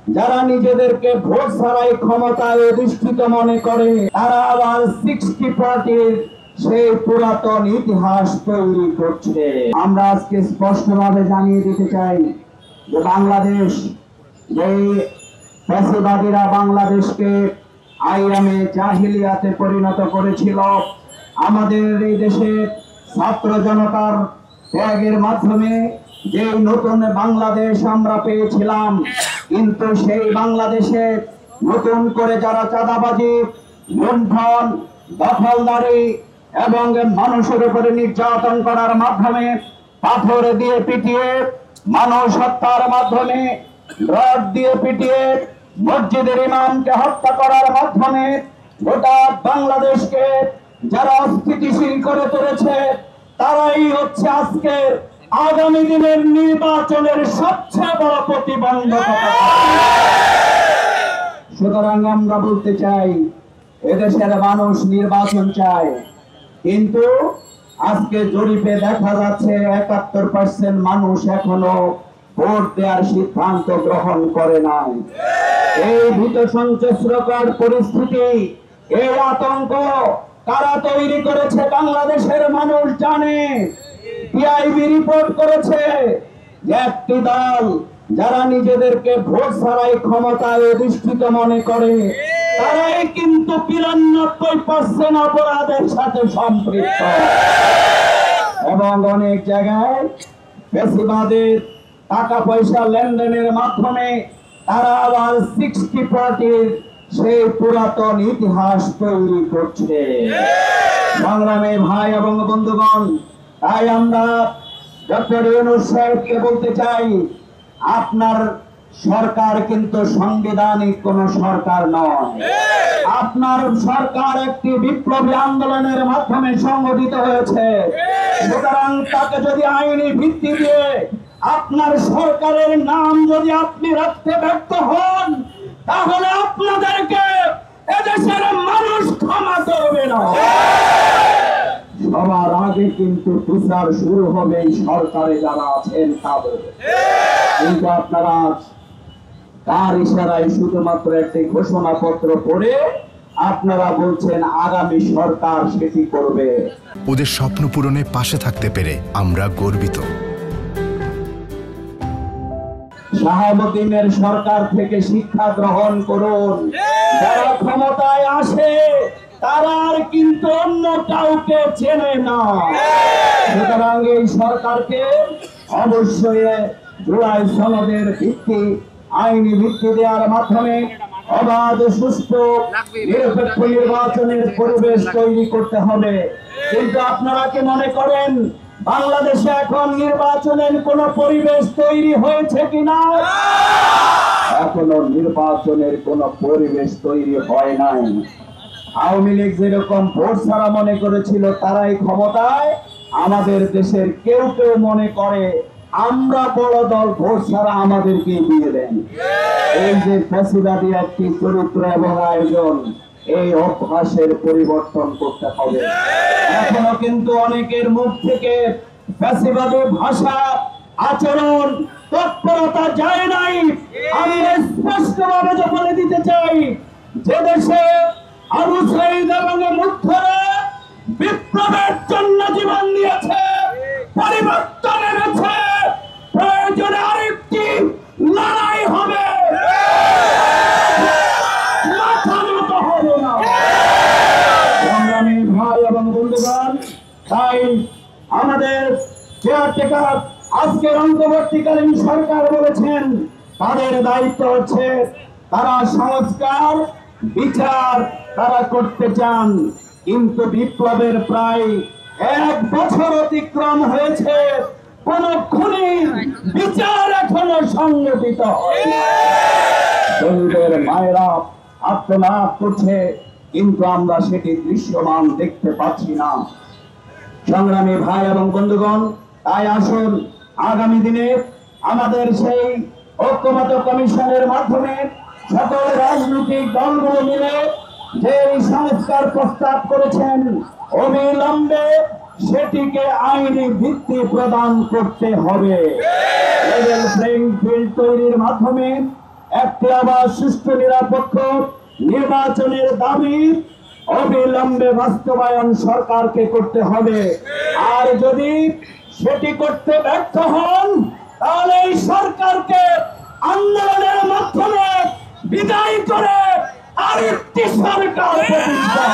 যারা নিজেদেরকে ভোট ছাড়াই ক্ষমতায় অধিষ্ঠিত মনে করে, তারা আবার 60 পার্টির সেই পুরাতন ইতিহাস তৈরি করছে। আমরা আজকে স্পষ্টভাবে জানিয়ে দিতে চাই যে বাংলাদেশ, যে ফ্যাসিবাদীরা বাংলাদেশকে আইয়ামে জাহিলিয়াতে পরিণত করেছিল, আমাদের এই দেশে ছাত্র জনতার ত্যাগের মাধ্যমে যে নতুন বাংলাদেশ আমরা পেয়েছিলাম, কিন্তু সেই বাংলাদেশে নতুন করে যারা চাঁদাবাজি, লুণ্ঠন, দখলদারি এবং মানুষের উপরে নির্যাতন করার মাধ্যমে, পাথর দিয়ে পিটিয়ে, মানুষ হত্যার মাধ্যমে, রড দিয়ে পিটিয়ে, মসজিদের ইমামকে হত্যা করার মাধ্যমে গোটা বাংলাদেশকে যারা অস্থিতিশীল করে তুলেছে, তারাই হচ্ছে আজকে আগামী দিনের নির্বাচনের সবচেয়ে বড় প্রতিবন্ধকতা। সুতরাং আমরা বলতে চাই, এদেশের মানুষ নির্বাচন চায়, কিন্তু আজকে জরিপে দেখা যাচ্ছে 71% মানুষ এখনো ভোট দেওয়ার সিদ্ধান্ত গ্রহণ করে নাই। এই ভীত সন্ত্রস্তিকর পরিস্থিতি, এই আতঙ্ক কারা তৈরি করেছে বাংলাদেশের মানুষ জানে। পিআইবি রিপোর্ট করেছে যে একটি দল যারা নিজেদেরকে ভোট ছাড়াই ক্ষমতায় অধিষ্ঠিত মনে করে, তারাই কিন্তু 93% অপরাধের সাথে সম্পৃক্ত। এবং অনেক জায়গায় ফ্যাসিবাদের টাকা পয়সা লেনদেনের মাধ্যমে তারা আবার 60 পার্টির সেই পুরাতন ইতিহাস তৈরি করছে। সংগ্রামী ভাই এবং বন্ধুগণ, তাই আমরা ডক্টর ইউনূস সাহেবকে বলতে চাই, আপনার সরকার কিন্তু সাংবিধানিক কোন সরকার নয়। আপনার সরকার একটি বিপ্লবী আন্দোলনের মাধ্যমে সংগঠিত হয়েছে। সুতরাং তাকে যদি আইনি ভিত্তি দিয়ে আপনার সরকারের নাম যদি আপনি রাখতে ব্যর্থ হন, তাহলে আপনাদেরকে এদেশের মানুষ ক্ষমা করবে না। সবার আগে কিন্তু প্রচার শুরু হবে সরকারে যারা আছেন তাদের। কিন্তু আপনারা তার ইশারায় শুধুমাত্র একটি ঘোষণাপত্র পড়ে আপনারা বলছেন আগামী সরকার সেটি করবে। ওদের স্বপ্ন পূরণে পাশে থাকতে পেরে আমরা গর্বিত। শাহাবুদ্দিনের সরকার থেকে শিক্ষা গ্রহণ করুন। যারা ক্ষমতায় আসে তারা আর কিন্তু অন্য কাউকে চেনে না। সুতরাং এই সরকারকে অবশ্যই জুলাই সনদের ভিত্তি, আইনি ভিত্তি দেওয়ার মাধ্যমে অবাধ, সুষ্ঠু, নিরপেক্ষ নির্বাচনের পরিবেশ তৈরি করতে হবে। কিন্তু আপনারা কি মনে করেন বাংলাদেশে এখন নির্বাচনের কোন পরিবেশ তৈরি হয়েছে কিনা? এখনো নির্বাচনের কোন পরিবেশ তৈরি হয় নাই। আওয়ামী লীগ যেরকম ভোট ছাড়া মনে করেছিল তারাই ক্ষমতায়, আমাদের দেশের কেউ কেউ মনে করে আমরা বড় দল, ভোট ছাড়া আমাদেরকে দিয়ে দেন। এই যে ফ্যাসিবাদী একটি চরিত্র এবং আয়োজন, এই অভ্যাসের পরিবর্তন করতে হবে। এখনো কিন্তু অনেকের মুখ থেকে ফ্যাসিবাদী ভাষা, আচরণ, তৎপরতা যায় নাই। আমি স্পষ্টভাবে বলে দিতে চাই, যে দেশে আবু সাঈদ এবং মুগ্ধরা বিপ্লবের জন্য জীবন দিয়েছে, পরিবর্তন এনেছে, প্রয়োজনে আরেকটি লড়াই হবে, মাথা নত হবে না। সংগ্রামী ভাই এবং বন্ধুগণ, তাই আমাদের কেয়ারটেকার আজকের অন্তর্বর্তীকালীন সরকার বলেছেন তাদের দায়িত্ব হচ্ছে তারা সংস্কার, বিচার তারা করতে চান। কিন্তু বিপ্লবের প্রায় 1 বছর অতিক্রম হয়েছে, কোন খুনির বিচার এখনো সংগঠিত হয়নি। শহীদের মায়েরা আত্মনাদ করছে, কিন্তু আমরা সেটি দৃশ্যমান দেখতে পাচ্ছি না। সংগ্রামী ভাই এবং বন্ধুগণ, তাই আসুন আগামী দিনে আমাদের সেই ঐক্যমত্য কমিশনের মাধ্যমে সকল রাজনৈতিক দলগুলো মিলে যে সংস্কার প্রস্তাব করেছেন, অবিলম্বে সেটিকে আইনি ভিত্তি প্রদান করতে হবে। লেভেল প্লেইং ফিল্ড তৈরির মাধ্যমে একটি আবার সুষ্ঠু নিরপেক্ষ নির্বাচনের দাবি অবিলম্বে বাস্তবায়ন সরকারকে করতে হবে। আর যদি সেটি করতে ব্যর্থ হন তাহলে এই সরকারকে আন্দোলনের মাধ্যমে বিদায় করে আরেকটি সরকার প্রতিষ্ঠা